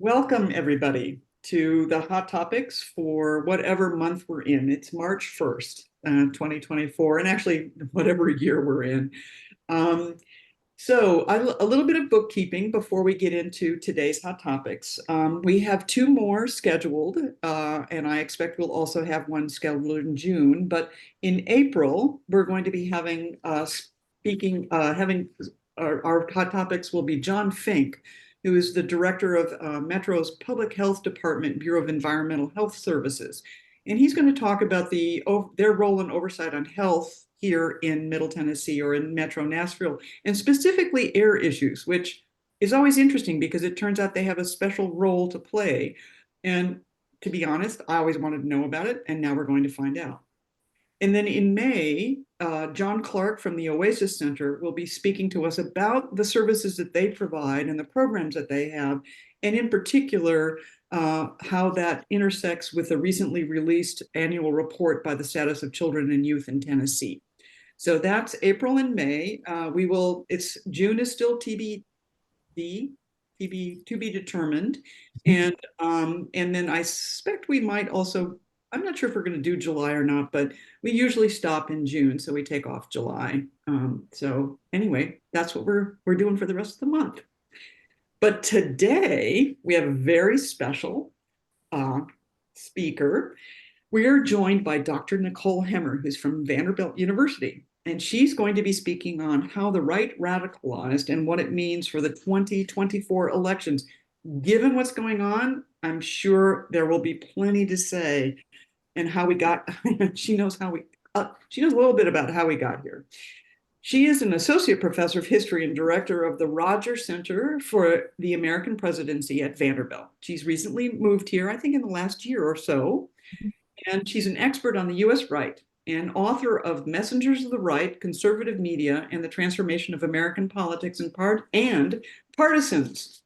Welcome, everybody, to the Hot Topics for whatever month we're in. It's March 1st, 2024, and actually, whatever year we're in. Um, a little bit of bookkeeping before we get into today's Hot Topics. We have two more scheduled, and I expect we'll also have one scheduled in June. But in April, we're going to be having having our Hot Topics will be John Fink, who is the director of Metro's Public Health Department, Bureau of Environmental Health Services. And he's going to talk about their role and oversight on health here in Middle Tennessee or in Metro Nashville, and specifically air issues, which is always interesting because it turns out they have a special role to play. And to be honest, I always wanted to know about it, and now we're going to find out. And then in May, John Clark from the Oasis Center will be speaking to us about the services that they provide and the programs that they have, and in particular, how that intersects with the recently released annual report by the Status of Children and Youth in Tennessee. So that's April and May. June is still TBD, to be determined. And then I suspect we might also, I'm not sure if we're going to do July or not, but we usually stop in June, so we take off July. So anyway, that's what we're doing for the rest of the month. But today we have a very special speaker. We are joined by Dr. Nicole Hemmer, who's from Vanderbilt University, and she's going to be speaking on how the right radicalized and what it means for the 2024 elections. Given what's going on, I'm sure there will be plenty to say and how we got, she knows a little bit about how we got here. She is an associate professor of history and director of the Rogers Center for the American Presidency at Vanderbilt. She's recently moved here, I think in the last year or so, and she's an expert on the US right and author of Messengers of the Right, Conservative Media, and the Transformation of American Politics and Partisans,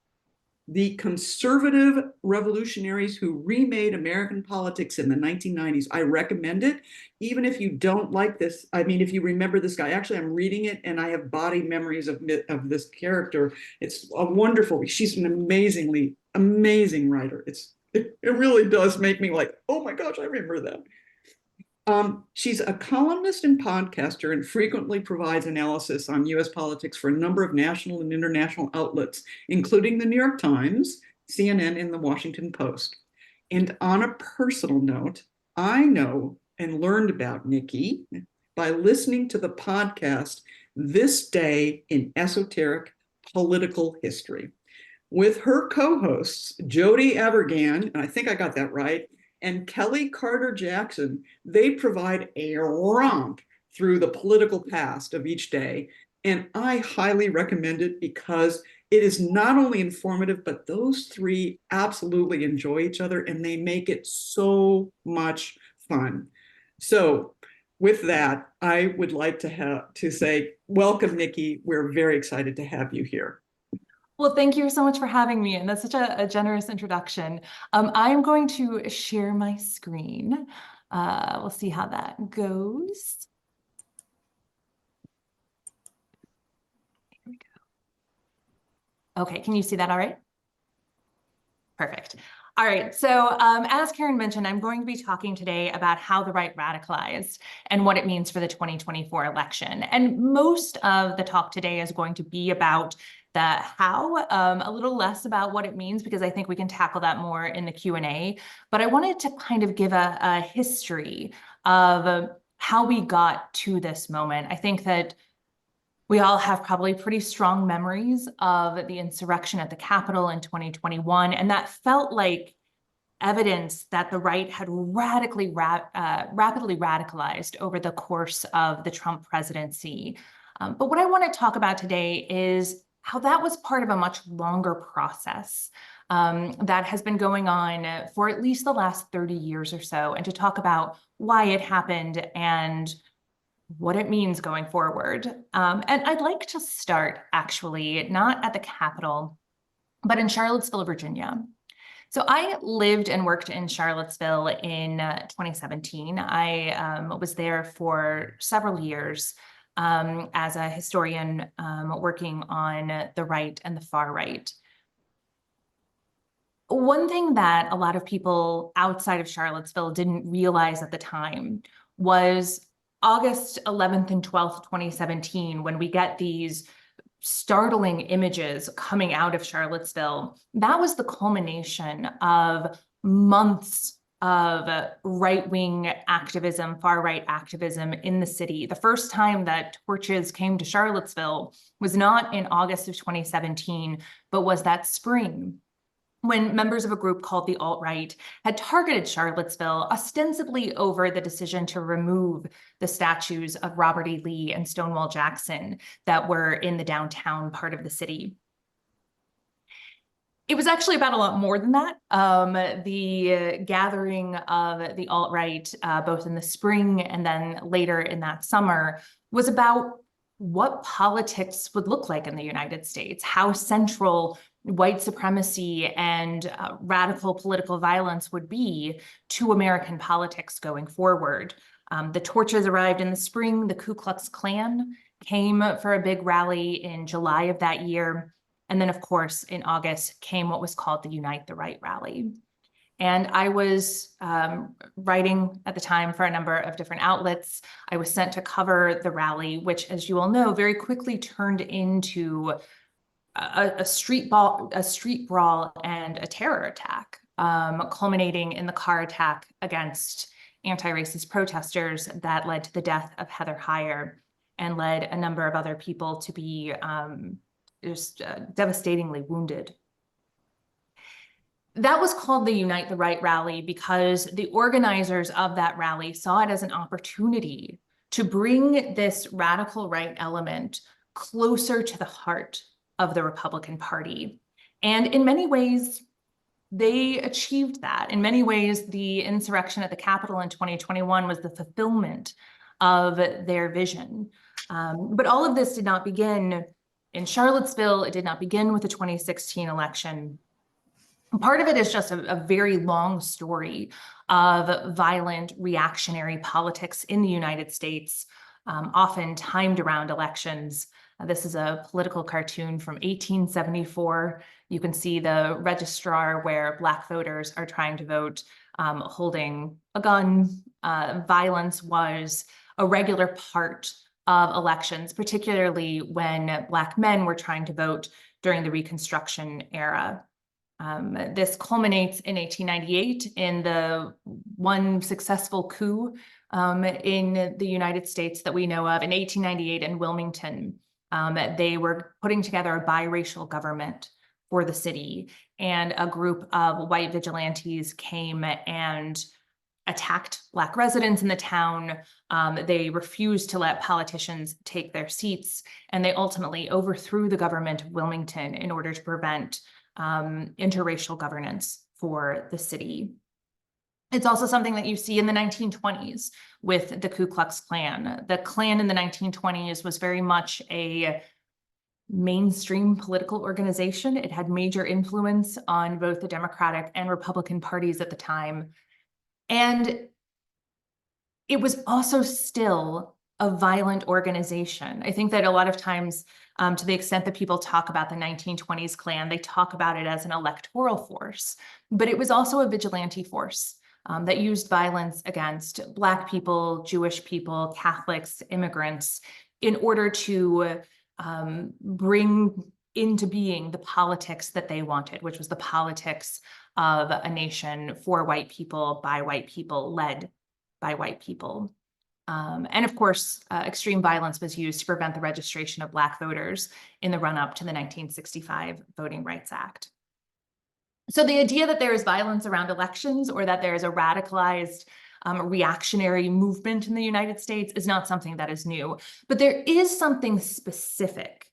the conservative revolutionaries who remade American politics in the 1990s. I recommend it, even if you don't like this. I mean, if you remember this guy, actually, I'm reading it and I have body memories of this character. It's a wonderful, she's an amazing writer. It really does make me like, oh my gosh, I remember that. She's a columnist and podcaster and frequently provides analysis on US politics for a number of national and international outlets, including the New York Times, CNN, and the Washington Post. And on a personal note, I know and learned about Nikki by listening to the podcast This Day in Esoteric Political History with her co-hosts, Jody Abergan, and I think I got that right, and Kelly Carter Jackson. They provide a romp through the political past of each day. And I highly recommend it because it is not only informative, but those three absolutely enjoy each other and they make it so much fun. So with that, I would like to say, welcome, Nikki. We're very excited to have you here. Well, thank you so much for having me, and that's such a generous introduction. I'm going to share my screen. We'll see how that goes. Here we go. Okay, can you see that all right? Perfect. All right, so as Karen mentioned, I'm going to be talking today about how the right radicalized and what it means for the 2024 election. And most of the talk today is going to be about the how, a little less about what it means, because I think we can tackle that more in the Q&A. But I wanted to kind of give a history of how we got to this moment. I think that we all have probably pretty strong memories of the insurrection at the Capitol in 2021, and that felt like evidence that the right had rapidly radicalized over the course of the Trump presidency. But what I want to talk about today is how that was part of a much longer process that has been going on for at least the last 30 years or so, and to talk about why it happened and what it means going forward. And I'd like to start actually not at the Capitol, but in Charlottesville, Virginia. So I lived and worked in Charlottesville in 2017. I was there for several years as a historian working on the right and the far right. One thing that a lot of people outside of Charlottesville didn't realize at the time was August 11th and 12th, 2017, when we get these startling images coming out of Charlottesville. That was the culmination of months of right-wing activism, far-right activism in the city. The first time that torches came to Charlottesville was not in August of 2017, but was that spring, when members of a group called the alt-right had targeted Charlottesville ostensibly over the decision to remove the statues of Robert E. Lee and Stonewall Jackson that were in the downtown part of the city. It was actually about a lot more than that. The gathering of the alt-right, both in the spring and then later in that summer, was about what politics would look like in the United States, how central white supremacy and radical political violence would be to American politics going forward. The torches arrived in the spring. The Ku Klux Klan came for a big rally in July of that year. And then, of course, in August came what was called the Unite the Right rally. And I was writing at the time for a number of different outlets. I was sent to cover the rally, which, as you all know, very quickly turned into a street brawl and a terror attack, culminating in the car attack against anti-racist protesters that led to the death of Heather Heyer and led a number of other people to be just devastatingly wounded. That was called the Unite the Right rally because the organizers of that rally saw it as an opportunity to bring this radical right element closer to the heart of the Republican Party. And in many ways, they achieved that. In many ways, the insurrection at the Capitol in 2021 was the fulfillment of their vision. But all of this did not begin in Charlottesville. It did not begin with the 2016 election. Part of it is just a very long story of violent reactionary politics in the United States, often timed around elections. This is a political cartoon from 1874. You can see the registrar where Black voters are trying to vote, holding a gun. Violence was a regular part of elections, particularly when Black men were trying to vote during the Reconstruction era. This culminates in 1898 in the one successful coup in the United States that we know of. In 1898 in Wilmington, they were putting together a biracial government for the city, and a group of white vigilantes came and attacked Black residents in the town. They refused to let politicians take their seats, and they ultimately overthrew the government of Wilmington in order to prevent interracial governance for the city. It's also something that you see in the 1920s with the Ku Klux Klan. The Klan in the 1920s was very much a mainstream political organization. It had major influence on both the Democratic and Republican parties at the time. And it was also still a violent organization. I think that a lot of times, to the extent that people talk about the 1920s Klan, they talk about it as an electoral force, but it was also a vigilante force that used violence against Black people, Jewish people, Catholics, immigrants, in order to bring into being the politics that they wanted, which was the politics of a nation for white people, by white people, led by white people. And of course, extreme violence was used to prevent the registration of Black voters in the run-up to the 1965 Voting Rights Act. So the idea that there is violence around elections or that there is a radicalized reactionary movement in the United States is not something that is new, but there is something specific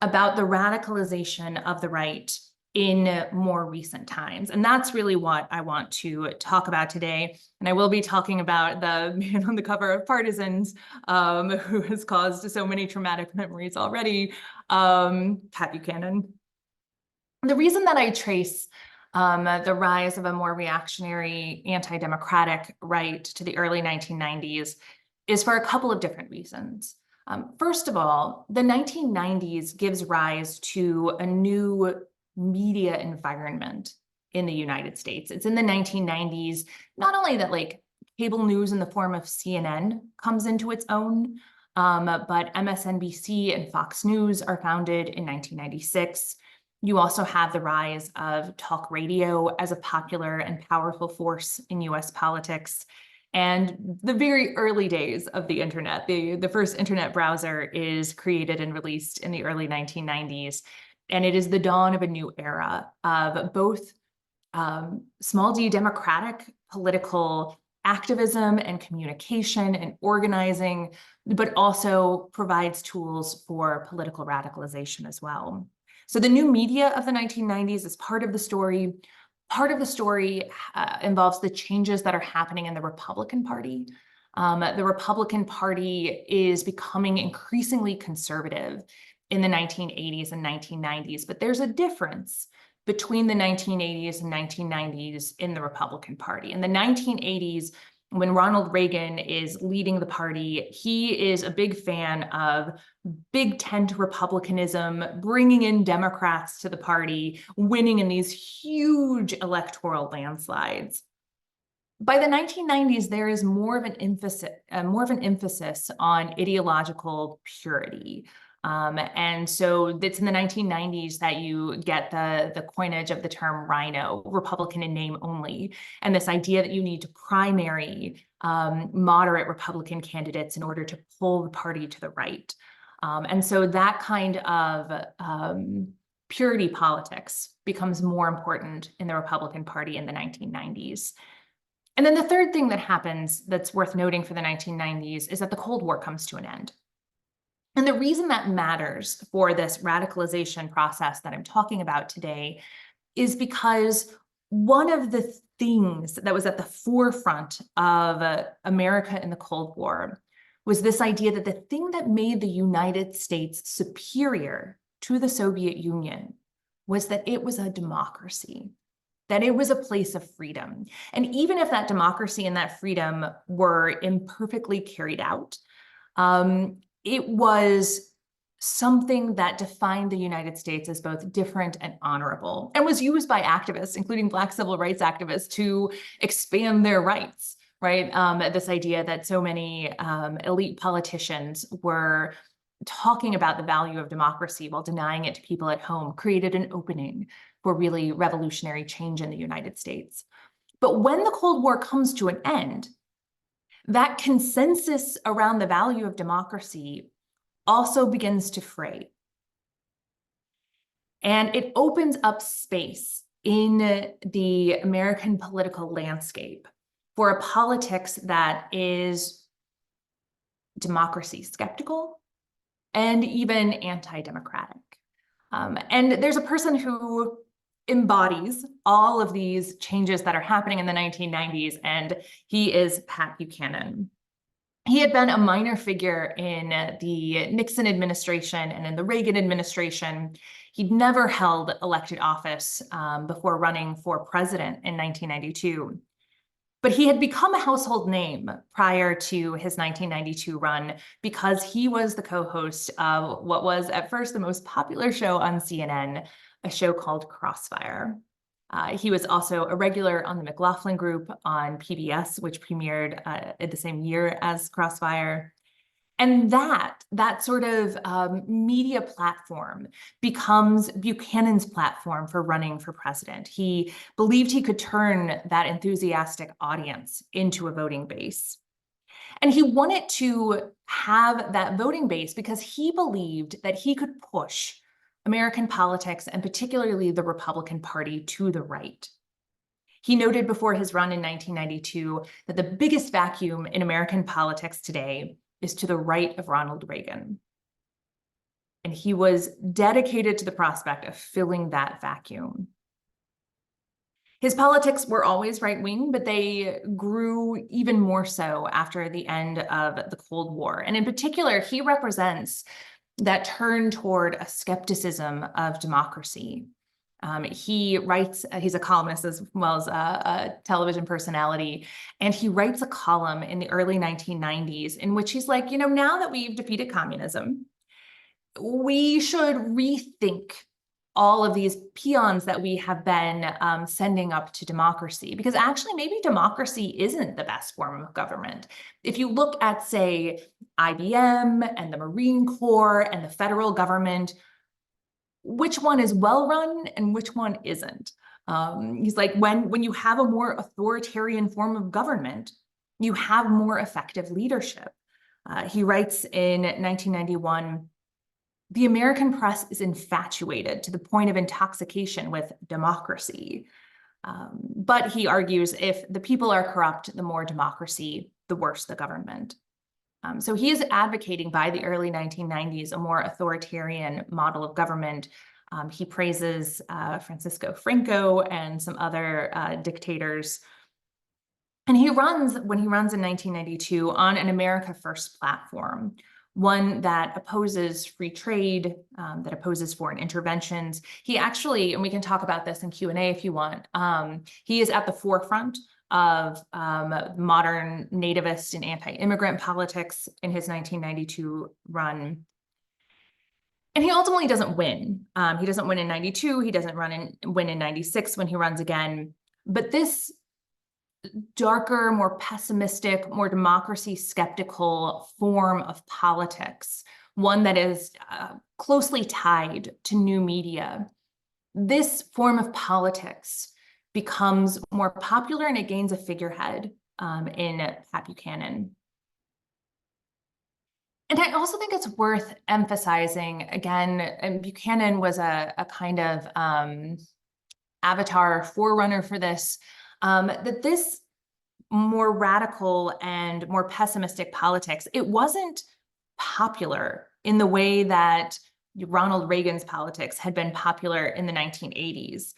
about the radicalization of the right in more recent times. And that's really what I want to talk about today. And I will be talking about the man on the cover of Partisans, who has caused so many traumatic memories already, Pat Buchanan. The reason that I trace the rise of a more reactionary, anti-democratic right to the early 1990s is for a couple of different reasons. First of all, the 1990s gives rise to a new media environment in the United States. It's in the 1990s, not only that like cable news in the form of CNN comes into its own, but MSNBC and Fox News are founded in 1996. You also have the rise of talk radio as a popular and powerful force in US politics. And the very early days of the internet, the first internet browser is created and released in the early 1990s. And it is the dawn of a new era of both small d democratic political activism and communication and organizing, but also provides tools for political radicalization as well. So the new media of the 1990s is part of the story. Part of the story involves the changes that are happening in the Republican Party. The Republican Party is becoming increasingly conservative in the 1980s and 1990s, but there's a difference between the 1980s and 1990s in the Republican Party. In the 1980s, when Ronald Reagan is leading the party, he is a big fan of big tent republicanism, bringing in Democrats to the party, winning in these huge electoral landslides. By the 1990s, there is more of an emphasis on ideological purity. And so it's in the 1990s that you get the coinage of the term rhino, Republican in name only, and this idea that you need to primary moderate Republican candidates in order to pull the party to the right. And so that kind of purity politics becomes more important in the Republican Party in the 1990s. And then the third thing that happens that's worth noting for the 1990s is that the Cold War comes to an end. And the reason that matters for this radicalization process that I'm talking about today is because one of the things that was at the forefront of America in the Cold War was this idea that the thing that made the United States superior to the Soviet Union was that it was a democracy, that it was a place of freedom. And even if that democracy and that freedom were imperfectly carried out, it was something that defined the United States as both different and honorable, and was used by activists, including Black civil rights activists, to expand their rights, right? This idea that so many elite politicians were talking about the value of democracy while denying it to people at home created an opening for really revolutionary change in the United States. But when the Cold War comes to an end, that consensus around the value of democracy also begins to fray. And it opens up space in the American political landscape for a politics that is democracy skeptical and even anti-democratic. And there's a person who embodies all of these changes that are happening in the 1990s, and he is Pat Buchanan. He had been a minor figure in the Nixon administration and in the Reagan administration. He'd never held elected office before running for president in 1992. But he had become a household name prior to his 1992 run because he was the co-host of what was at first the most popular show on CNN, a show called Crossfire. He was also a regular on the McLaughlin Group on PBS, which premiered at the same year as Crossfire. And that sort of media platform becomes Buchanan's platform for running for president. He believed he could turn that enthusiastic audience into a voting base. And he wanted to have that voting base because he believed that he could push American politics, and particularly the Republican Party, to the right. He noted before his run in 1992 that the biggest vacuum in American politics today is to the right of Ronald Reagan. And he was dedicated to the prospect of filling that vacuum. His politics were always right-wing, but they grew even more so after the end of the Cold War. And in particular, he represents that turn toward a skepticism of democracy. He writes, he's a columnist as well as a television personality, and he writes a column in the early 1990s in which he's like, now that we've defeated communism, we should rethink all of these peons that we have been sending up to democracy, because actually maybe democracy isn't the best form of government. If you look at, say, IBM and the Marine Corps and the federal government, which one is well run and which one isn't? He's like, when you have a more authoritarian form of government, you have more effective leadership. He writes in 1991, the American press is infatuated to the point of intoxication with democracy. But he argues if the people are corrupt, the more democracy, the worse the government. So he is advocating by the early 1990s a more authoritarian model of government. He praises Francisco Franco and some other dictators. And when he runs in 1992 on an America First platform, one that opposes free trade, that opposes foreign interventions. He actually, and we can talk about this in Q&A if you want, he is at the forefront of modern nativist and anti-immigrant politics in his 1992 run. And he ultimately doesn't win. He doesn't win in 92. He doesn't win in 96 when he runs again. But this darker, more pessimistic, more democracy skeptical form of politics, one that is closely tied to new media, this form of politics becomes more popular and it gains a figurehead in Pat Buchanan. And I also think it's worth emphasizing, again, and Buchanan was a kind of avatar forerunner for this, that this more radical and more pessimistic politics, it wasn't popular in the way that Ronald Reagan's politics had been popular in the 1980s.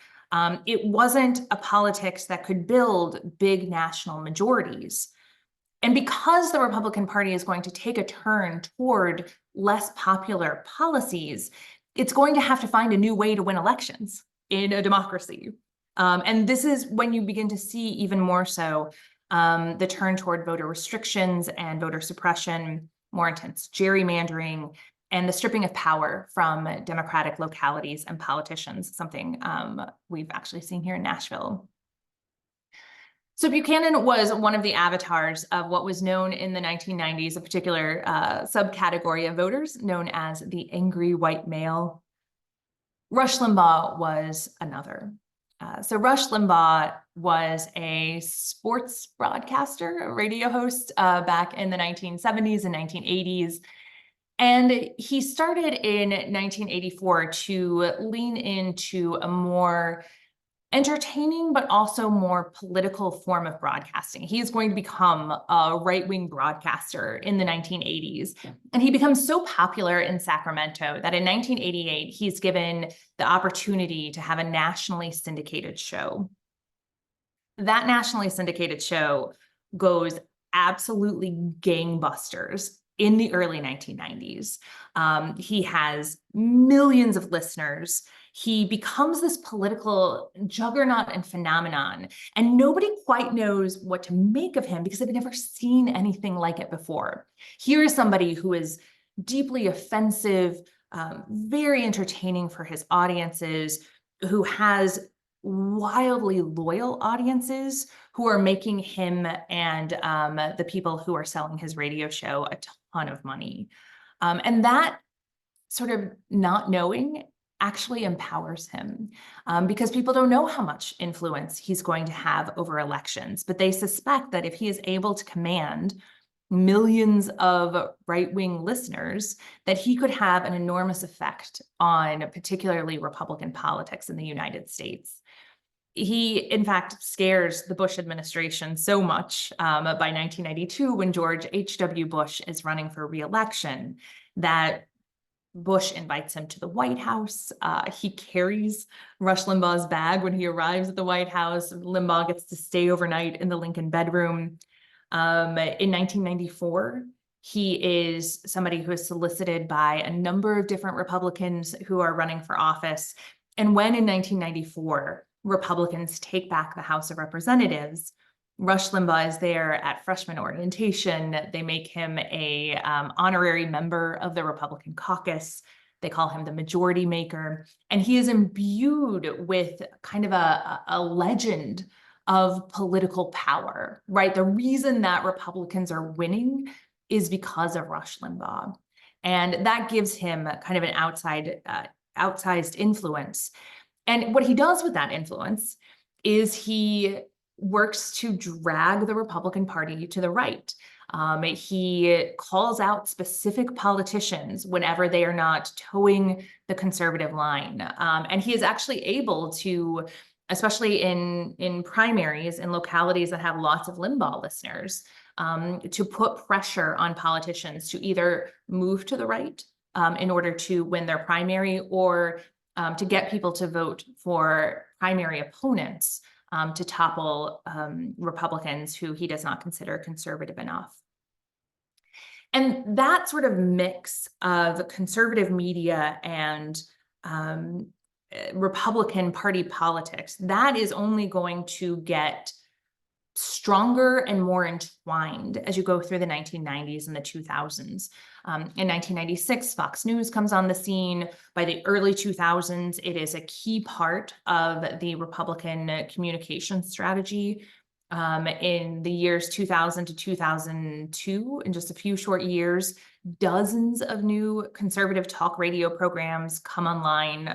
It wasn't a politics that could build big national majorities. And because the Republican Party is going to take a turn toward less popular policies, it's going to have to find a new way to win elections in a democracy. And this is when you begin to see even more so the turn toward voter restrictions and voter suppression, more intense gerrymandering, and the stripping of power from Democratic localities and politicians, something we've actually seen here in Nashville. So Buchanan was one of the avatars of what was known in the 1990s, a particular subcategory of voters known as the angry white male. Rush Limbaugh was another. So Rush Limbaugh was a sports broadcaster, a radio host back in the 1970s and 1980s. And he started in 1984 to lean into a more entertaining, but also more political form of broadcasting. He is going to become a right-wing broadcaster in the 1980s. And he becomes so popular in Sacramento that in 1988, he's given the opportunity to have a nationally syndicated show. That nationally syndicated show goes absolutely gangbusters in the early 1990s. He has millions of listeners. He becomes this political juggernaut and phenomenon, and nobody quite knows what to make of him because they've never seen anything like it before. Here is somebody who is deeply offensive, very entertaining for his audiences, who has wildly loyal audiences who are making him and the people who are selling his radio show a ton of money. And that sort of not knowing actually empowers him because people don't know how much influence he's going to have over elections, but they suspect that if he is able to command millions of right-wing listeners, that he could have an enormous effect on particularly Republican politics in the United States. He, in fact, scares the Bush administration so much by 1992 when George H.W. Bush is running for re-election that Bush invites him to the White House. He carries Rush Limbaugh's bag when he arrives at the White House. Limbaugh gets to stay overnight in the Lincoln bedroom. In 1994, he is somebody who is solicited by a number of different Republicans who are running for office. And when in 1994, Republicans take back the House of Representatives, Rush Limbaugh is there at freshman orientation. They make him a honorary member of the Republican caucus. They call him the majority maker. And he is imbued with kind of a legend of political power, right? The reason that Republicans are winning is because of Rush Limbaugh. And that gives him kind of an outsized influence. And what he does with that influence is he works to drag the Republican Party to the right. He calls out specific politicians whenever they are not towing the conservative line. And he is actually able to, especially in primaries in localities that have lots of Limbaugh listeners, to put pressure on politicians to either move to the right in order to win their primary, or to get people to vote for primary opponents to topple Republicans who he does not consider conservative enough. And that sort of mix of conservative media and Republican Party politics, that is only going to get stronger and more entwined as you go through the 1990s and the 2000s. In 1996, Fox News comes on the scene. By the early 2000s, it is a key part of the Republican communication strategy. In the years 2000 to 2002, in just a few short years, dozens of new conservative talk radio programs come online.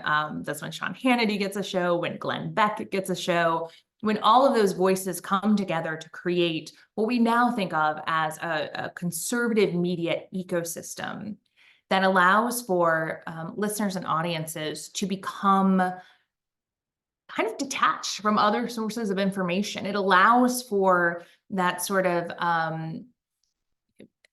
That's when Sean Hannity gets a show, when Glenn Beck gets a show, when all of those voices come together to create what we now think of as a conservative media ecosystem that allows for listeners and audiences to become kind of detached from other sources of information. It allows for that sort of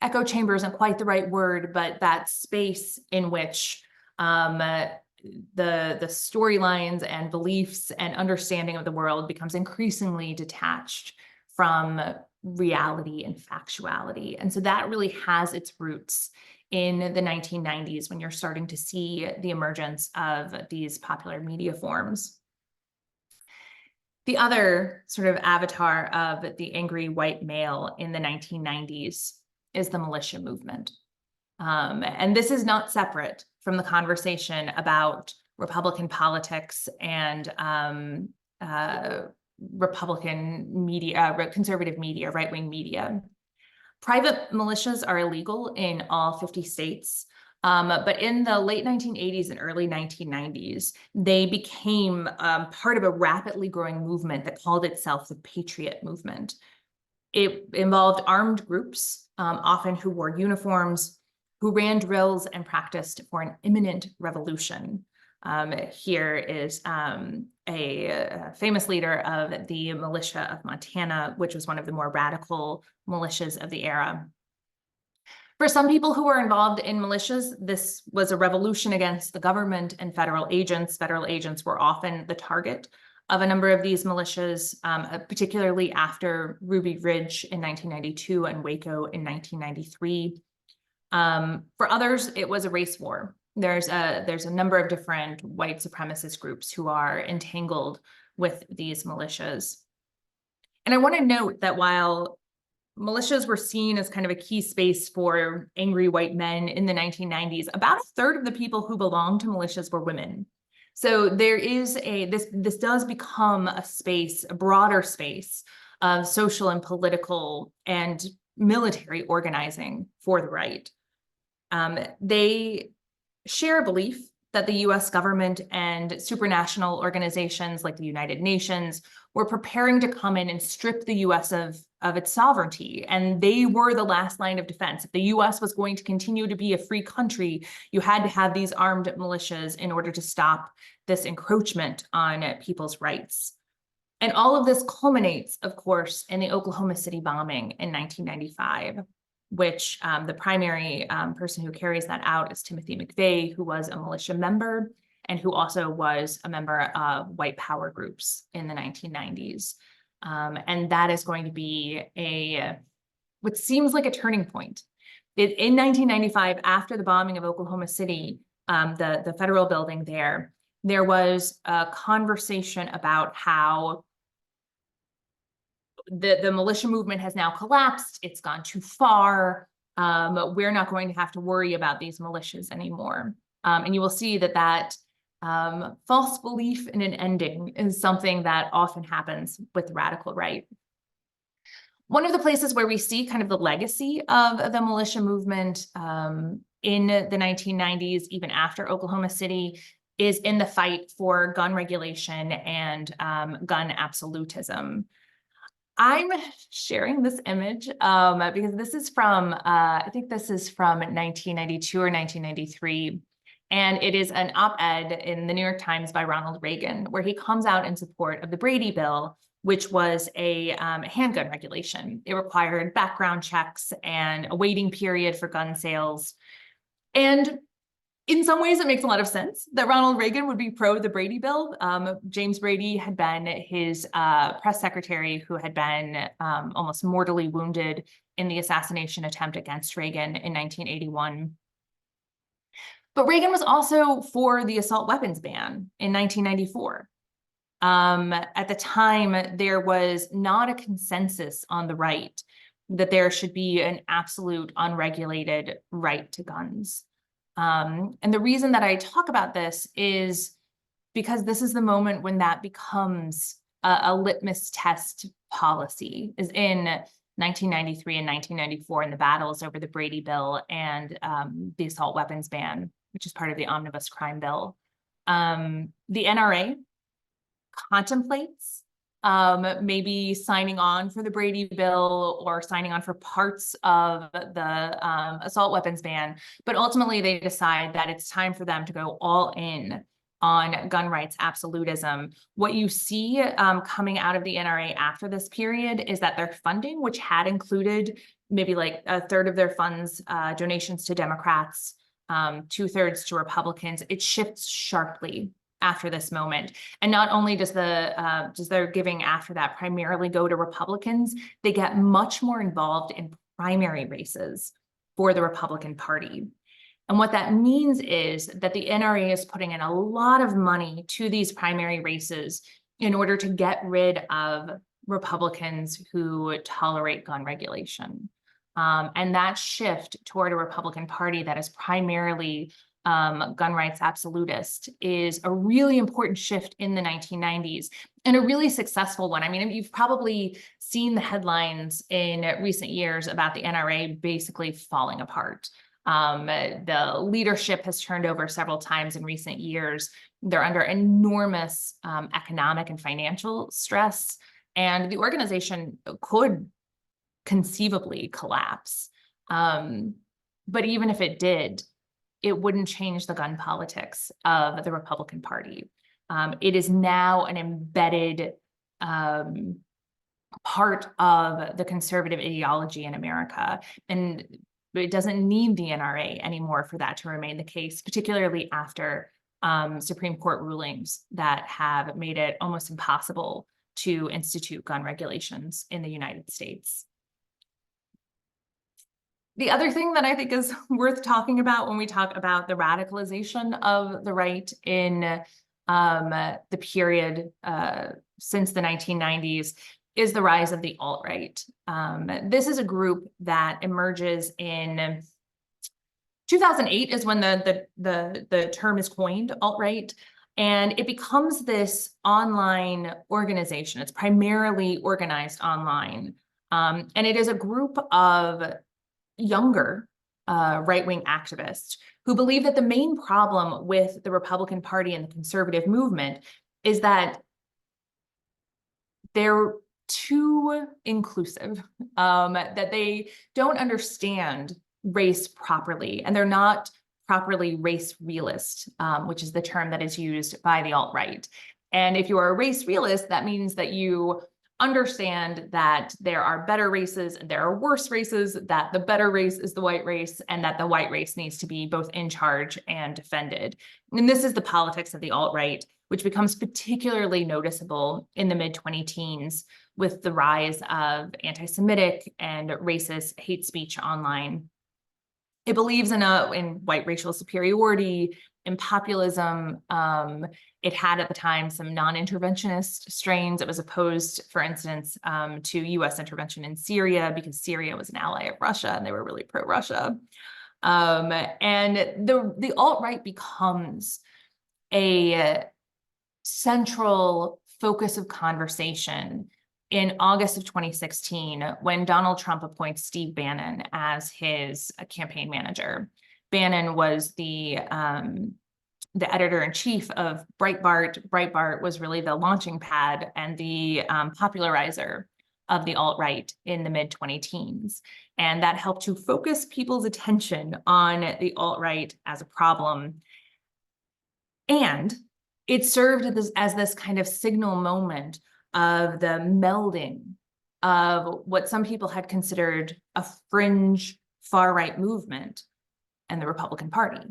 echo chamber isn't quite the right word, but that space in which the storylines and beliefs and understanding of the world becomes increasingly detached from reality and factuality. And so that really has its roots in the 1990s, when you're starting to see the emergence of these popular media forms. The other sort of avatar of the angry white male in the 1990s is the militia movement. And this is not separate from the conversation about Republican politics and Republican media, conservative media, right-wing media. Private militias are illegal in all 50 states. But in the late 1980s and early 1990s, they became part of a rapidly growing movement that called itself the Patriot Movement. It involved armed groups, often who wore uniforms, who ran drills and practiced for an imminent revolution. Here is a famous leader of the militia of Montana, which was one of the more radical militias of the era. For some people who were involved in militias, this was a revolution against the government and federal agents. Federal agents were often the target of a number of these militias, particularly after Ruby Ridge in 1992 and Waco in 1993. For others, it was a race war. There's a number of different white supremacist groups who are entangled with these militias. And I want to note that while militias were seen as kind of a key space for angry white men in the 1990s, about a third of the people who belonged to militias were women. So there is this does become a space, a broader space of social and political and military organizing for the right. They share a belief that the US government and supranational organizations like the United Nations were preparing to come in and strip the US of its sovereignty. And they were the last line of defense. If the US was going to continue to be a free country, you had to have these armed militias in order to stop this encroachment on people's rights. And all of this culminates, of course, in the Oklahoma City bombing in 1995. Which the primary person who carries that out is Timothy McVeigh, who was a militia member and who also was a member of white power groups in the 1990s. And that is going to be what seems like a turning point. In 1995, after the bombing of Oklahoma City, the federal building there was a conversation about how the militia movement has now collapsed. It's gone too far. We're not going to have to worry about these militias anymore. And you will see that false belief in an ending is something that often happens with the radical right. One of the places where we see kind of the legacy of the militia movement in the 1990s, even after Oklahoma City, is in the fight for gun regulation and gun absolutism. I'm sharing this image because this is from, I think this is from 1992 or 1993. And it is an op-ed in the New York Times by Ronald Reagan, where he comes out in support of the Brady Bill, which was a handgun regulation. It required background checks and a waiting period for gun sales. And in some ways, it makes a lot of sense that Ronald Reagan would be pro the Brady Bill. James Brady had been his press secretary, who had been almost mortally wounded in the assassination attempt against Reagan in 1981. But Reagan was also for the assault weapons ban in 1994. At the time, there was not a consensus on the right that there should be an absolute unregulated right to guns. And the reason that I talk about this is because this is the moment when that becomes a litmus test policy, is in 1993 and 1994 in the battles over the Brady Bill and the assault weapons ban, which is part of the Omnibus Crime Bill. The NRA contemplates maybe signing on for the Brady Bill or signing on for parts of the assault weapons ban, but ultimately they decide that it's time for them to go all in on gun rights absolutism. What you see coming out of the NRA after this period is that their funding, which had included maybe like a third of their funds, donations to Democrats, 2/3 to Republicans, it shifts sharply after this moment. And not only does their giving after that primarily go to Republicans, they get much more involved in primary races for the Republican Party. And what that means is that the NRA is putting in a lot of money to these primary races in order to get rid of Republicans who tolerate gun regulation. And that shift toward a Republican Party that is primarily gun rights absolutist is a really important shift in the 1990s and a really successful one. I mean, you've probably seen the headlines in recent years about the NRA basically falling apart. The leadership has turned over several times in recent years. They're under enormous economic and financial stress, and the organization could conceivably collapse. But even if it did, it wouldn't change the gun politics of the Republican Party. It is now an embedded part of the conservative ideology in America. And it doesn't need the NRA anymore for that to remain the case, particularly after Supreme Court rulings that have made it almost impossible to institute gun regulations in the United States. The other thing that I think is worth talking about when we talk about the radicalization of the right in the period since the 1990s is the rise of the alt-right. This is a group that emerges in 2008 is when the term is coined, alt-right, and it becomes this online organization. It's primarily organized online, and it is a group of younger right-wing activists who believe that the main problem with the Republican Party and the conservative movement is that they're too inclusive, that they don't understand race properly, and they're not properly race realist, which is the term that is used by the alt-right. And if you are a race realist, that means that you understand that there are better races and there are worse races, that the better race is the white race, and that the white race needs to be both in charge and defended. And this is the politics of the alt-right, which becomes particularly noticeable in the mid-2010s with the rise of anti-Semitic and racist hate speech online. It believes in white racial superiority, in populism. It had at the time some non-interventionist strains. It was opposed, for instance, to US intervention in Syria because Syria was an ally of Russia and they were really pro-Russia. And the alt-right becomes a central focus of conversation in August of 2016, when Donald Trump appoints Steve Bannon as his campaign manager. Bannon was the editor-in-chief of Breitbart. Breitbart was really the launching pad and the popularizer of the alt-right in the mid-2010s. And that helped to focus people's attention on the alt-right as a problem. And it served as this kind of signal moment of the melding of what some people had considered a fringe far-right movement and the Republican Party.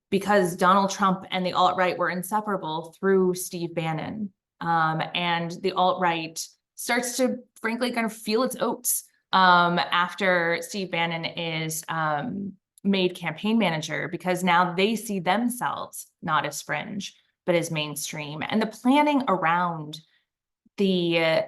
Because Donald Trump and the alt-right were inseparable through Steve Bannon. And the alt-right starts to, frankly, kind of feel its oats after Steve Bannon is made campaign manager, because now they see themselves not as fringe, but as mainstream. And the planning around the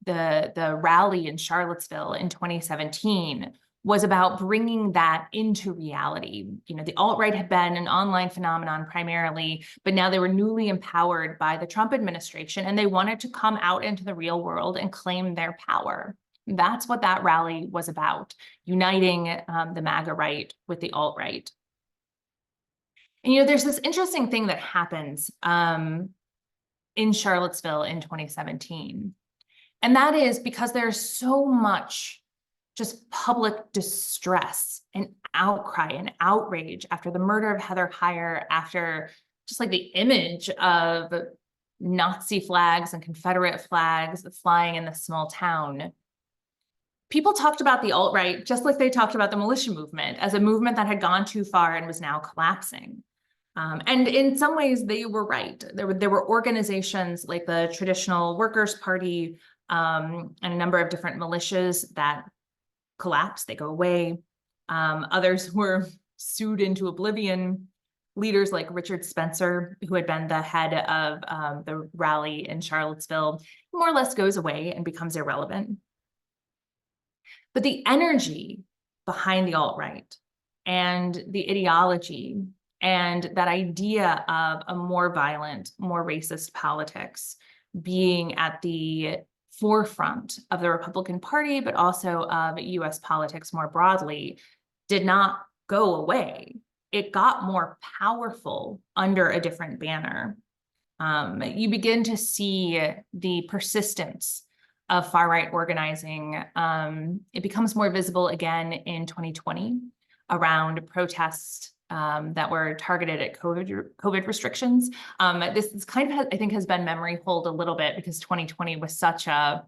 rally in Charlottesville in 2017 was about bringing that into reality. You know, the alt-right had been an online phenomenon primarily, but now they were newly empowered by the Trump administration, and they wanted to come out into the real world and claim their power. That's what that rally was about, uniting the MAGA right with the alt-right. And, you know, there's this interesting thing that happens in Charlottesville in 2017. And that is because there's so much just public distress and outcry and outrage after the murder of Heather Heyer, after just like the image of Nazi flags and Confederate flags flying in this small town. People talked about the alt-right just like they talked about the militia movement, as a movement that had gone too far and was now collapsing. And in some ways, they were right. There were organizations like the Traditional Workers' Party and a number of different militias that collapsed, they go away. Others were sued into oblivion. Leaders like Richard Spencer, who had been the head of the rally in Charlottesville, more or less goes away and becomes irrelevant. But the energy behind the alt-right and the ideology and that idea of a more violent, more racist politics being at the forefront of the Republican Party, but also of US politics more broadly, did not go away. It got more powerful under a different banner. You begin to see the persistence of far-right organizing. It becomes more visible again in 2020 around protests that were targeted at COVID restrictions. This kind of, I think, has been memory hold a little bit because 2020 was such a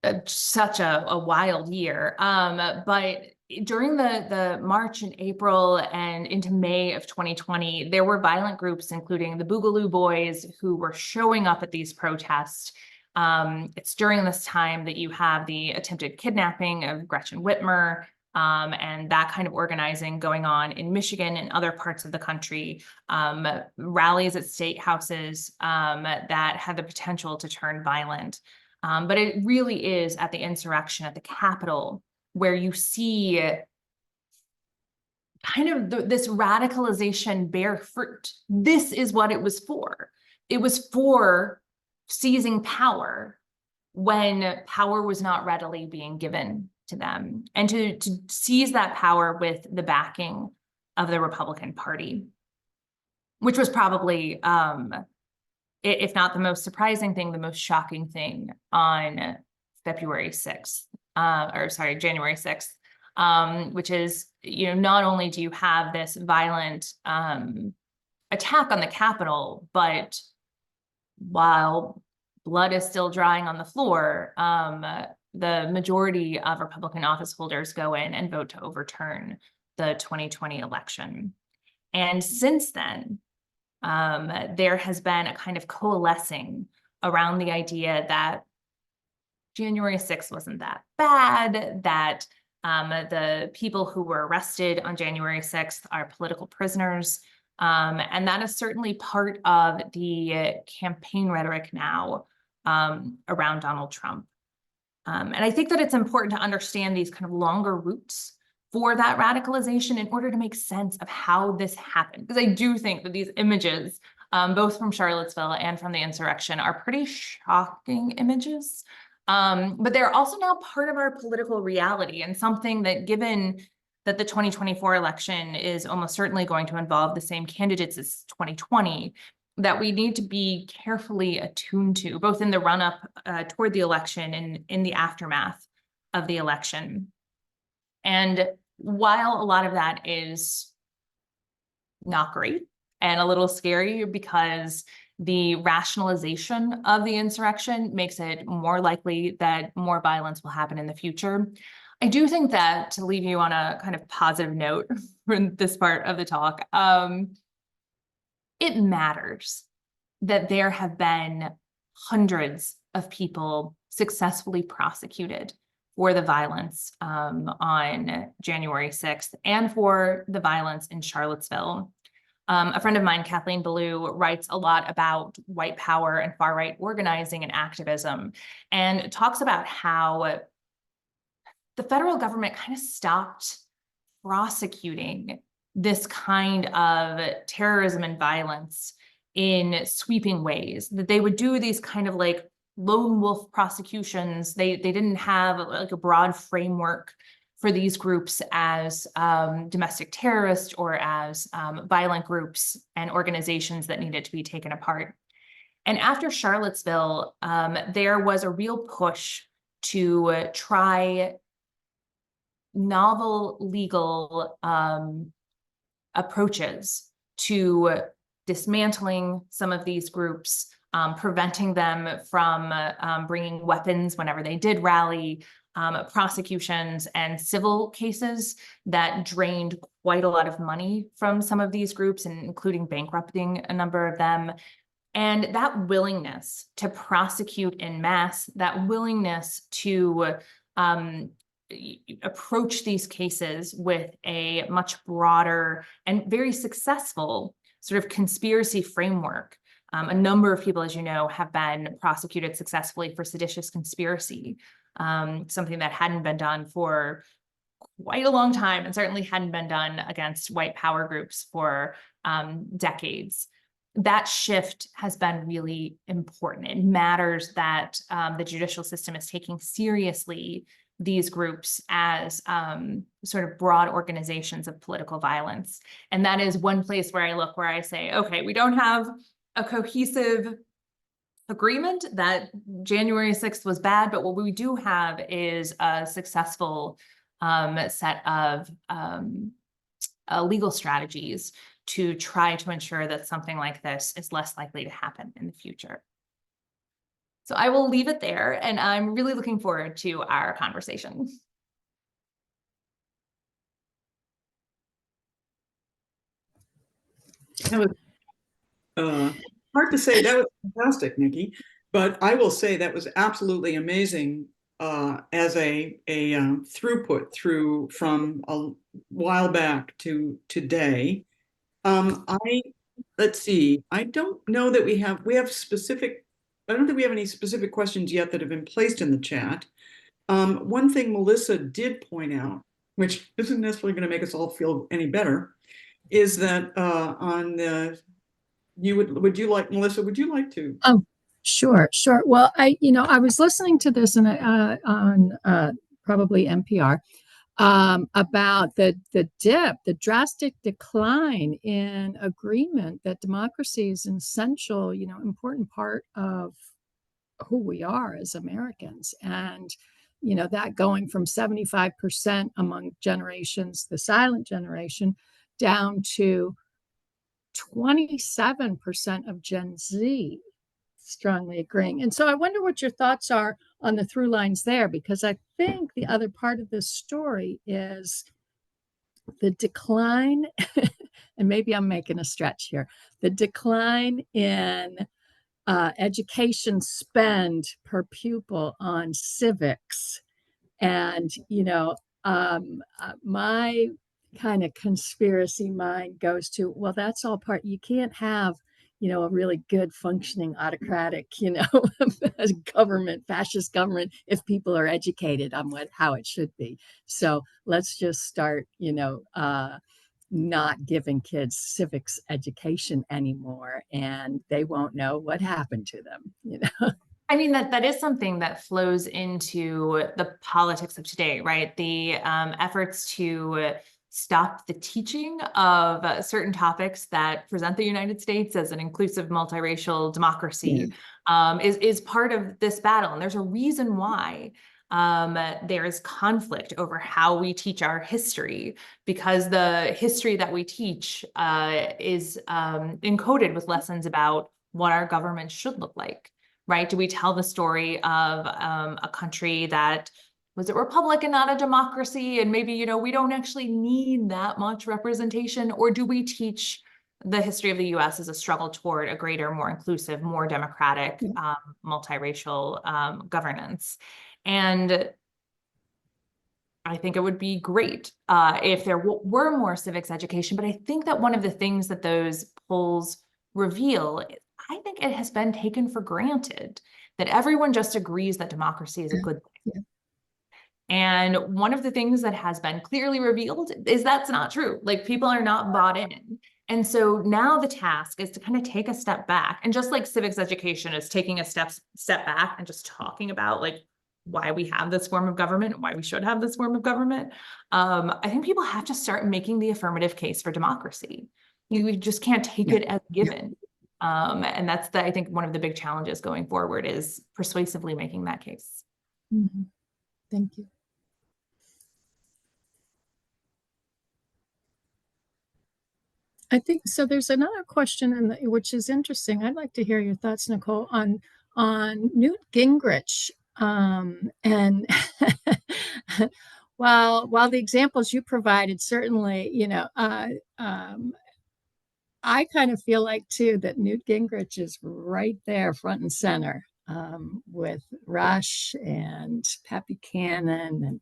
wild year. But during the March and April and into May of 2020, there were violent groups, including the Boogaloo Boys, who were showing up at these protests. It's during this time that you have the attempted kidnapping of Gretchen Whitmer, and that kind of organizing going on in Michigan and other parts of the country, rallies at state houses that had the potential to turn violent. But it really is at the insurrection at the Capitol where you see kind of this radicalization bear fruit. This is what it was for. It was for seizing power when power was not readily being given to them, and to seize that power with the backing of the Republican Party, which was probably, if not the most surprising thing, the most shocking thing on January 6th, which is, you know, not only do you have this violent attack on the Capitol, but while blood is still drying on the floor, the majority of Republican office holders go in and vote to overturn the 2020 election. And since then, there has been a kind of coalescing around the idea that January 6th wasn't that bad, that the people who were arrested on January 6th are political prisoners. And that is certainly part of the campaign rhetoric now around Donald Trump. And I think that it's important to understand these kind of longer roots for that radicalization in order to make sense of how this happened. Because I do think that these images, both from Charlottesville and from the insurrection, are pretty shocking images. But they're also now part of our political reality, and something that, given that the 2024 election is almost certainly going to involve the same candidates as 2020, that we need to be carefully attuned to, both in the run-up toward the election and in the aftermath of the election. And while a lot of that is not great and a little scary, because the rationalization of the insurrection makes it more likely that more violence will happen in the future, I do think that, to leave you on a kind of positive note for this part of the talk, it matters that there have been hundreds of people successfully prosecuted for the violence on January 6th and for the violence in Charlottesville. A friend of mine, Kathleen Ballou, writes a lot about white power and far-right organizing and activism, and talks about how the federal government kind of stopped prosecuting this kind of terrorism and violence in sweeping ways, that they would do these kind of like lone wolf prosecutions. They didn't have like a broad framework for these groups as domestic terrorists or as violent groups and organizations that needed to be taken apart. And after Charlottesville, there was a real push to try novel legal approaches to dismantling some of these groups, preventing them from bringing weapons whenever they did rally, prosecutions and civil cases that drained quite a lot of money from some of these groups, and including bankrupting a number of them. And that willingness to prosecute en masse, that willingness to approach these cases with a much broader and very successful sort of conspiracy framework. A number of people, as you know, have been prosecuted successfully for seditious conspiracy, something that hadn't been done for quite a long time, and certainly hadn't been done against white power groups for decades. That shift has been really important. It matters that the judicial system is taking seriously these groups as sort of broad organizations of political violence. And that is one place where I look, where I say, okay, we don't have a cohesive agreement that January 6th was bad, but what we do have is a successful set of legal strategies to try to ensure that something like this is less likely to happen in the future. So I will leave it there, and I'm really looking forward to our conversation. That was hard to say. That was fantastic, Nikki. But I will say that was absolutely amazing as a throughput through from a while back to today. Let's see. I don't know that we have specific. I don't think we have any specific questions yet that have been placed in the chat. One thing Melissa did point out, which isn't necessarily going to make us all feel any better, is that on the would you like, Melissa, would you like to? Oh, sure. Well, I was listening to this on probably NPR about the drastic decline in agreement that democracy is an essential, important part of who we are as Americans. And, that going from 75% among generations, the silent generation, down to 27% of Gen Z strongly agreeing. And so I wonder what your thoughts are on the through lines there, because I think the other part of this story is the decline, and maybe I'm making a stretch here, the decline in education spend per pupil on civics. And, my kind of conspiracy mind goes to, well, that's all part, you can't have a really good functioning autocratic, government, fascist government, if people are educated on how it should be. So let's just start, not giving kids civics education anymore, and they won't know what happened to them. I mean, that is something that flows into the politics of today, right? The efforts to stop the teaching of certain topics that present the United States as an inclusive, multiracial democracy is part of this battle. And there's a reason why there is conflict over how we teach our history, because the history that we teach is encoded with lessons about what our government should look like. Right? Do we tell the story of a country that was a republic and not a democracy, and maybe, we don't actually need that much representation? Or do we teach the history of the US as a struggle toward a greater, more inclusive, more democratic, multiracial governance? And I think it would be great if there were more civics education, but I think that one of the things that those polls reveal, I think it has been taken for granted that everyone just agrees that democracy is a good thing. And one of the things that has been clearly revealed is that's not true. Like, people are not bought in. And so now the task is to kind of take a step back. And just like civics education is taking a step back and just talking about like why we have this form of government, why we should have this form of government. I think people have to start making the affirmative case for democracy. You just can't take it as given. And that's I think one of the big challenges going forward is persuasively making that case. Mm-hmm. Thank you. I think so. There's another question, which is interesting. I'd like to hear your thoughts, Nicole, on Newt Gingrich. And while the examples you provided certainly, I kind of feel like too that Newt Gingrich is right there, front and center, with Rush and Pat Buchanan and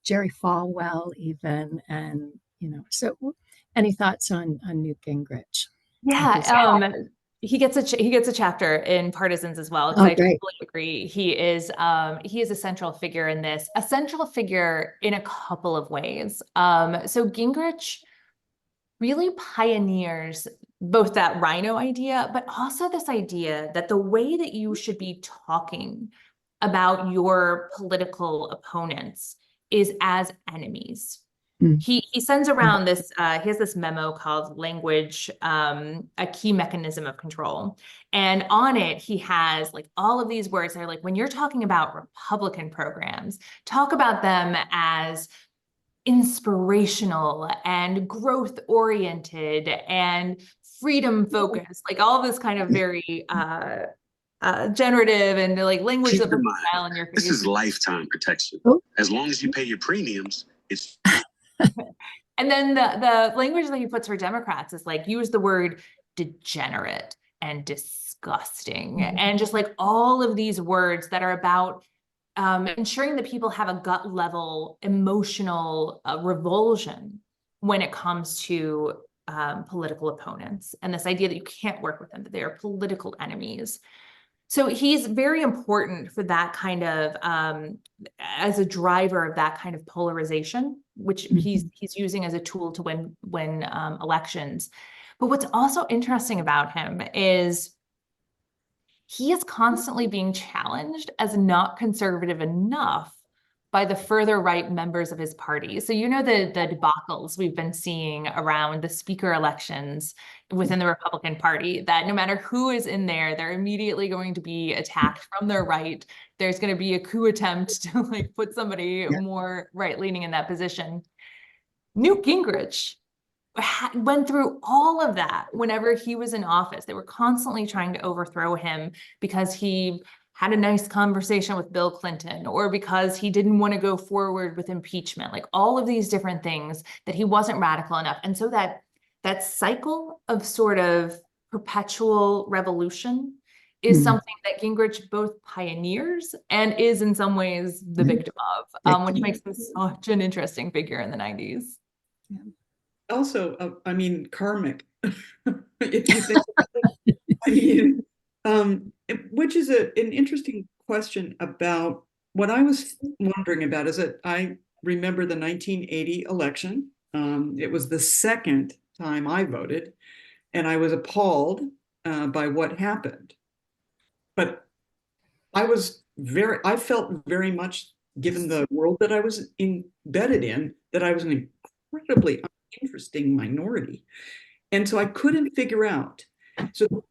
Jerry Falwell, even, and So, any thoughts on Newt Gingrich? Yeah, he gets a chapter in Partisans as well, because I totally agree. He is a central figure in this, a central figure in a couple of ways. So Gingrich really pioneers both that rhino idea, but also this idea that the way that you should be talking about your political opponents is as enemies. He sends around this, he has this memo called Language, a Key Mechanism of Control. And on it, he has like all of these words that are like, when you're talking about Republican programs, talk about them as inspirational and growth oriented and freedom focused, like all this kind of very generative and like language that puts a smile on your face. This is lifetime protection. As long as you pay your premiums, it's and then the language that he puts for Democrats is like, use the word degenerate and disgusting, and just like all of these words that are about ensuring that people have a gut level emotional revulsion when it comes to political opponents, and this idea that you can't work with them, that they are political enemies. So he's very important for that kind of, as a driver of that kind of polarization, which he's using as a tool to win elections. But what's also interesting about him is he is constantly being challenged as not conservative enough by the further right members of his party. So the debacles we've been seeing around the speaker elections within the Republican Party, that no matter who is in there, they're immediately going to be attacked from their right. There's going to be a coup attempt to like put somebody more right-leaning in that position. Newt Gingrich went through all of that whenever he was in office. They were constantly trying to overthrow him because he had a nice conversation with Bill Clinton, or because he didn't want to go forward with impeachment, like all of these different things, that he wasn't radical enough. And so that cycle of sort of perpetual revolution is something that Gingrich both pioneers and is in some ways the victim of, which makes him such an interesting figure in the 90s. Also, I mean, karmic. If you think about it, I mean, which is an interesting question about what I was wondering about is that I remember the 1980 election. It was the second time I voted, and I was appalled by what happened. But I felt very much, given the world that I was embedded in, that I was an incredibly uninteresting minority. And so I couldn't figure out. So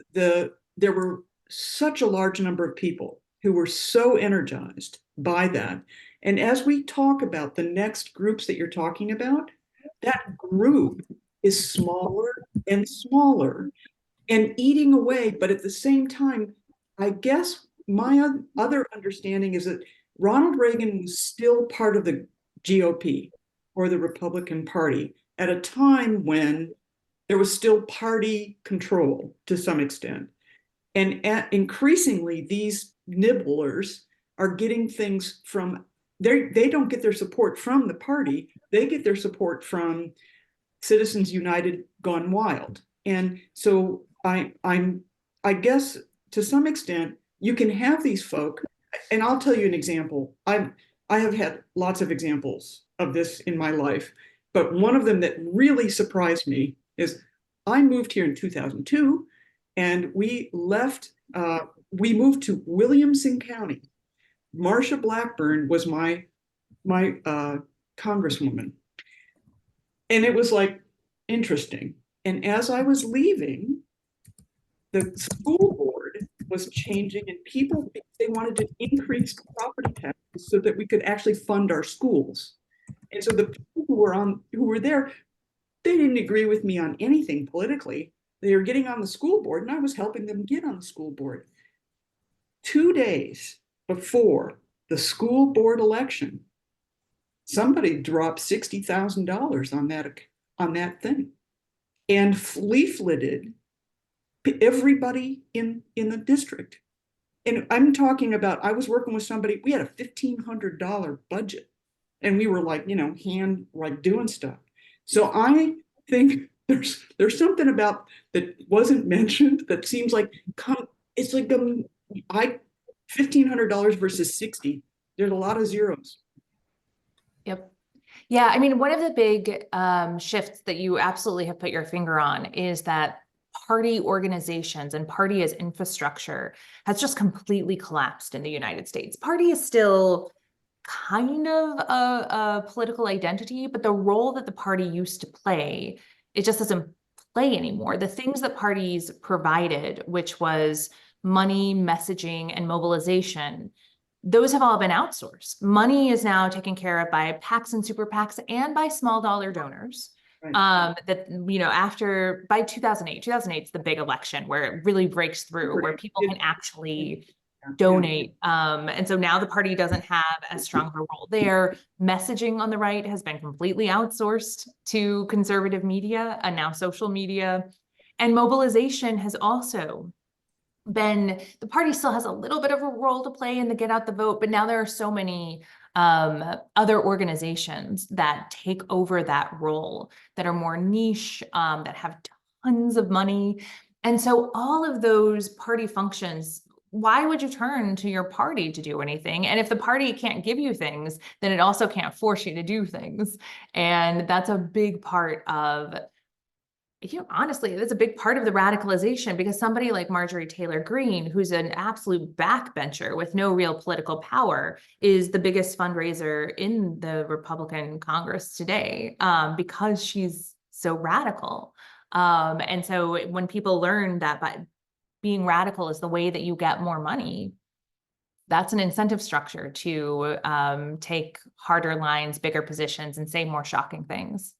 there were such a large number of people who were so energized by that. And as we talk about the next groups that you're talking about, that group is smaller and smaller and eating away. But at the same time, I guess my other understanding is that Ronald Reagan was still part of the GOP or the Republican Party at a time when there was still party control to some extent. And increasingly, these nibblers are getting things from, they don't get their support from the party, they get their support from Citizens United gone wild. And so I guess to some extent, you can have these folk, and I'll tell you an example. I have had lots of examples of this in my life, but one of them that really surprised me is I moved here in 2002, and we moved to Williamson County. Marsha Blackburn was my congresswoman. And it was like interesting. And as I was leaving, the school board was changing, and people, they wanted to increase property taxes so that we could actually fund our schools. And so the people who were there, they didn't agree with me on anything politically. They were getting on the school board, and I was helping them get on the school board. 2 days before the school board election, somebody dropped $60,000 on that thing and leafleted everybody in the district. And I'm talking about, I was working with somebody, we had a $1,500 budget, and we were like, doing stuff. So I think there's something about that wasn't mentioned that seems like it's like $1,500 versus 60. There's a lot of zeros. Yep. Yeah, I mean, one of the big shifts that you absolutely have put your finger on is that party organizations and party as infrastructure has just completely collapsed in the United States. Party is still kind of a political identity, but the role that the party used to play, it just doesn't play anymore. The things that parties provided, which was money, messaging, and mobilization, those have all been outsourced. Money is now taken care of by PACs and super PACs and by small dollar donors. Right. After by 2008 is the big election where it really breaks through, where people can actually donate. And so now the party doesn't have as strong of a role there. Messaging on the right has been completely outsourced to conservative media and now social media. And mobilization has also been, the party still has a little bit of a role to play in the get out the vote, but now there are so many other organizations that take over that role, that are more niche, that have tons of money. And so all of those party functions, why would you turn to your party to do anything? And if the party can't give you things, then it also can't force you to do things. And that's a big part of, honestly, that's a big part of the radicalization, because somebody like Marjorie Taylor Greene, who's an absolute backbencher with no real political power, is the biggest fundraiser in the Republican Congress today, because she's so radical. And so when people learn that by being radical is the way that you get more money, that's an incentive structure to take harder lines, bigger positions, and say more shocking things.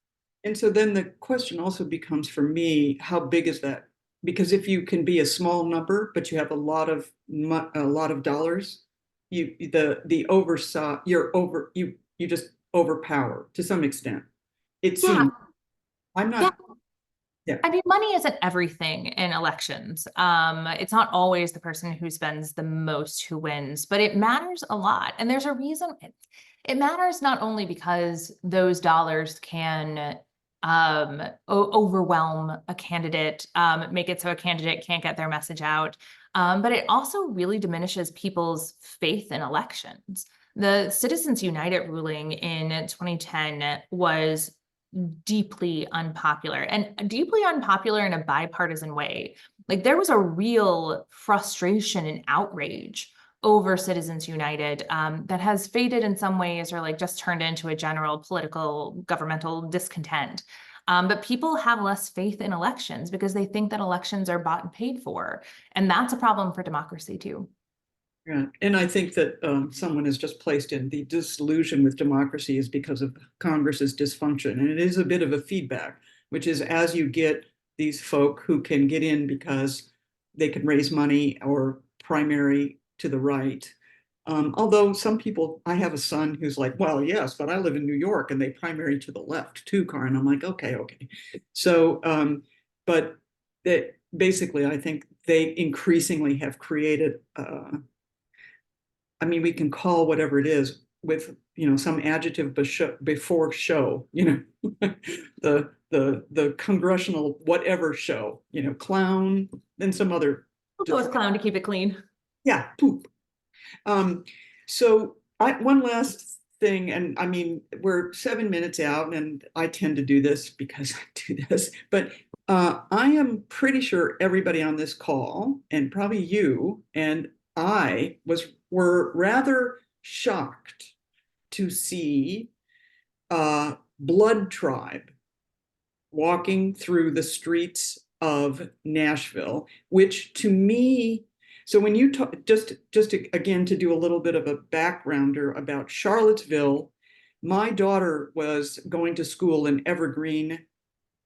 And so then the question also becomes for me, how big is that? Because if you can be a small number, but you have a lot of dollars, you just overpower to some extent. It seems. I'm not. Yeah. I mean, money isn't everything in elections. It's not always the person who spends the most who wins, but it matters a lot. And there's a reason it matters, not only because those dollars can overwhelm a candidate, make it so a candidate can't get their message out. But it also really diminishes people's faith in elections. The Citizens United ruling in 2010 was deeply unpopular, and deeply unpopular in a bipartisan way. Like, there was a real frustration and outrage over Citizens United that has faded in some ways, or like just turned into a general political governmental discontent. But people have less faith in elections because they think that elections are bought and paid for. And that's a problem for democracy too. Yeah, and I think that someone has just placed in the disillusion with democracy is because of Congress's dysfunction. And it is a bit of a feedback, which is as you get these folk who can get in because they can raise money or primary to the right. Although some people, I have a son who's like, well, yes, but I live in New York and they primary to the left too, Karin. I'm like, okay. So, but that basically, I think they increasingly have created I mean, we can call whatever it is with, some adjective before show, the congressional whatever show, clown, and some other. We'll go with clown to keep it clean. Yeah, poop. So one last thing, and I mean, we're 7 minutes out, and I tend to do this because I do this, but I am pretty sure everybody on this call, and probably you and I were rather shocked to see Blood Tribe walking through the streets of Nashville, which to me, so when you talk, just again to do a little bit of a backgrounder about Charlottesville, my daughter was going to school in Evergreen,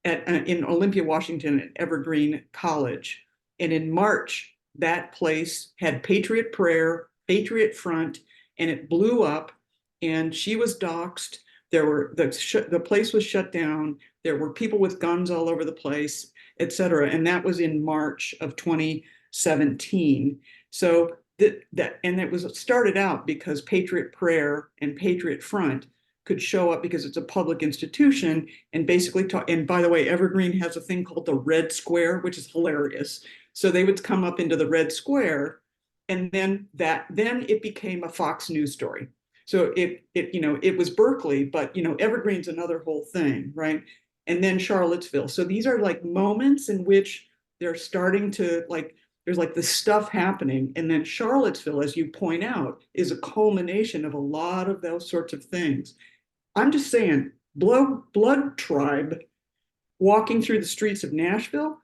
in Olympia, Washington, at Evergreen College, and in March, that place had Patriot Prayer, Patriot Front, and it blew up, and she was doxxed. There were the place was shut down. There were people with guns all over the place, et cetera. And that was in March of 2017. So and it was started out because Patriot Prayer and Patriot Front could show up because it's a public institution and basically talk. And by the way, Evergreen has a thing called the Red Square, which is hilarious. So they would come up into the Red Square, and then it became a Fox News story. So it was Berkeley, but Evergreen's another whole thing, right? And then Charlottesville. So these are like moments in which they're starting to there's like this stuff happening. And then Charlottesville, as you point out, is a culmination of a lot of those sorts of things. I'm just saying, Blood Tribe walking through the streets of Nashville,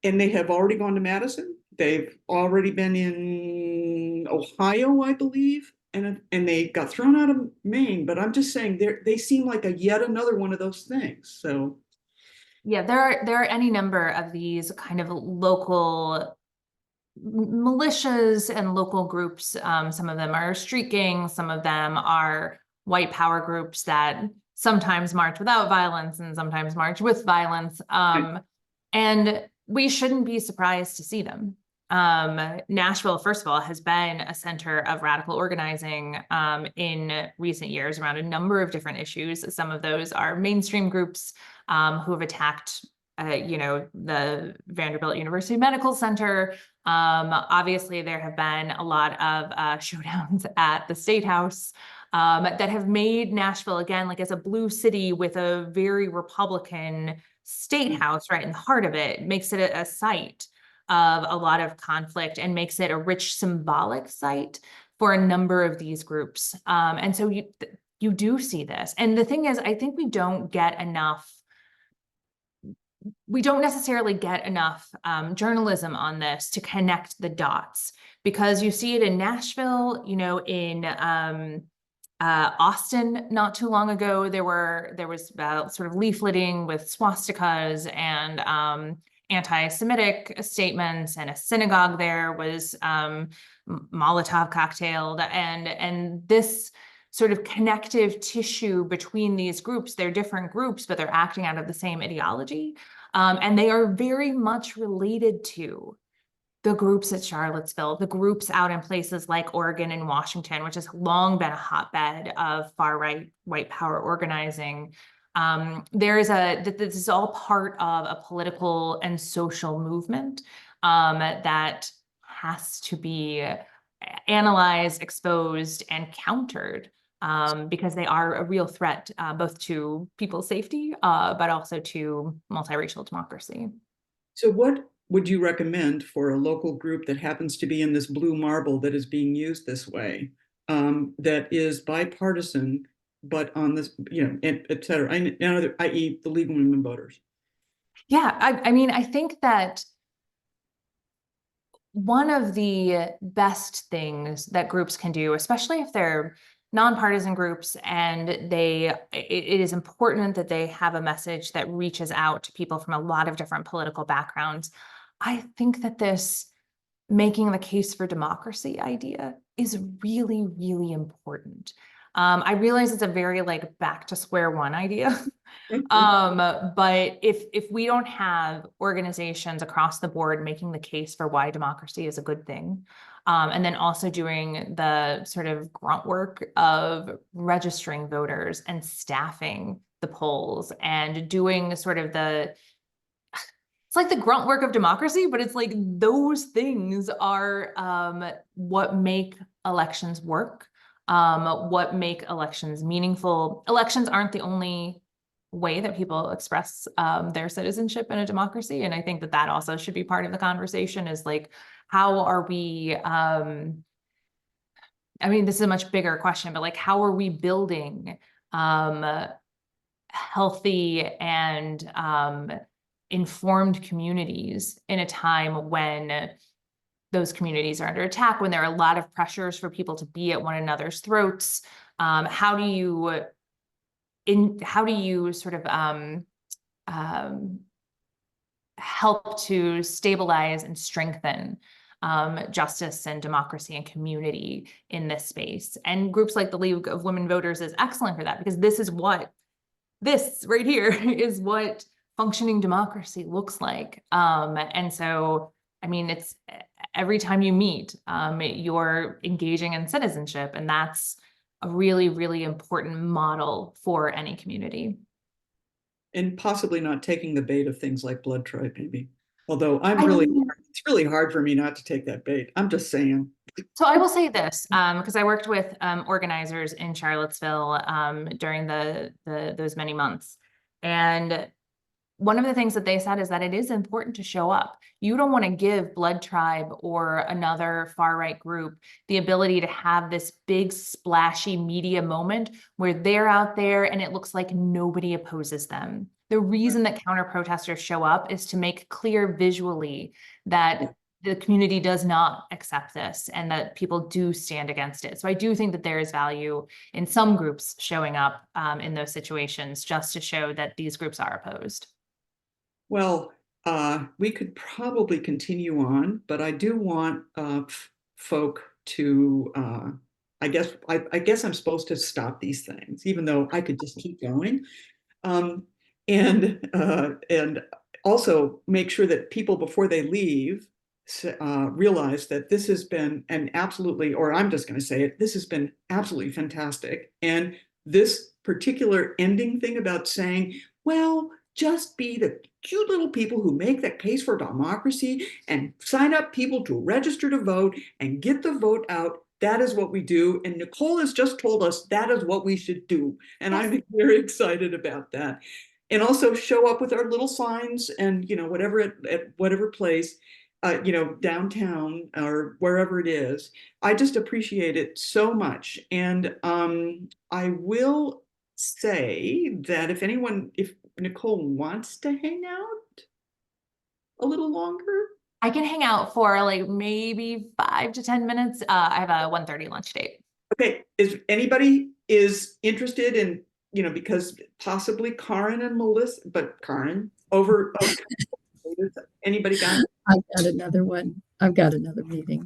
and they have already gone to Madison. They've already been in Ohio, I believe, and they got thrown out of Maine. But I'm just saying, they seem like yet another one of those things. So, yeah, there are any number of these kind of local militias and local groups. Some of them are street gangs. Some of them are white power groups that sometimes march without violence and sometimes march with violence. And we shouldn't be surprised to see them. Nashville, first of all, has been a center of radical organizing in recent years around a number of different issues. Some of those are mainstream groups who have attacked the Vanderbilt University Medical Center. Obviously, there have been a lot of showdowns at the State House that have made Nashville, again, like as a blue city with a very Republican State House right in the heart of it, makes it a site of a lot of conflict and makes it a rich symbolic site for a number of these groups. And so you do see this. And the thing is, I think we don't necessarily get enough journalism on this to connect the dots, because you see it in Nashville, in Austin not too long ago, there was sort of leafleting with swastikas and anti-Semitic statements, and a synagogue there was Molotov cocktailed, and this sort of connective tissue between these groups. They're different groups, but they're acting out of the same ideology. And they are very much related to the groups at Charlottesville, the groups out in places like Oregon and Washington, which has long been a hotbed of far-right white power organizing. This is all part of a political and social movement that has to be analyzed, exposed, and countered because they are a real threat both to people's safety, but also to multiracial democracy. So what would you recommend for a local group that happens to be in this blue marble that is being used this way, that is bipartisan, but on this, et cetera, i.e. the League of Women Voters? Yeah, I mean, I think that one of the best things that groups can do, especially if they're nonpartisan groups and it is important that they have a message that reaches out to people from a lot of different political backgrounds. I think that this making the case for democracy idea is really, really important. I realize it's a very back to square one idea. But if we don't have organizations across the board making the case for why democracy is a good thing, and then also doing the sort of grunt work of registering voters and staffing the polls and doing sort of it's like the grunt work of democracy, but it's like those things are what make elections work, what make elections meaningful. Elections aren't the only way that people express their citizenship in a democracy. And I think that also should be part of the conversation is how are we, I mean, this is a much bigger question, but how are we building healthy and informed communities in a time when those communities are under attack, when there are a lot of pressures for people to be at one another's throats? How do you sort of help to stabilize and strengthen justice and democracy and community in this space? And groups like the League of Women Voters is excellent for that, because this right here is what functioning democracy looks like. And so, I mean, it's every time you meet, you're engaging in citizenship, and that's a really, really important model for any community. And possibly not taking the bait of things like blood tribe, maybe. Although it's really hard for me not to take that bait. I'm just saying. So I will say this, because I worked with organizers in Charlottesville during those many months. And one of the things that they said is that it is important to show up. You don't want to give Blood Tribe or another far-right group the ability to have this big splashy media moment where they're out there and it looks like nobody opposes them. The reason that counter-protesters show up is to make clear visually that the community does not accept this and that people do stand against it. So I do think that there is value in some groups showing up in those situations just to show that these groups are opposed. Well, we could probably continue on, but I do want folk to, I guess I'm supposed to stop these things, even though I could just keep going. And also make sure that people before they leave realize that this has been an absolutely, or I'm just going to say it, this has been absolutely fantastic. And this particular ending thing about saying, well, just be the cute little people who make that case for democracy and sign up people to register to vote and get the vote out. That is what we do. And Nicole has just told us that is what we should do. And I'm very excited about that. And also show up with our little signs and, whatever at whatever place, downtown or wherever it is. I just appreciate it so much. And I will say that if Nicole wants to hang out a little longer, I can hang out for maybe 5 to 10 minutes. I have a 1:30 lunch date. Okay, is anybody interested in, because possibly Karen and Melissa, but Karen anybody got? I've got another one. I've got another meeting.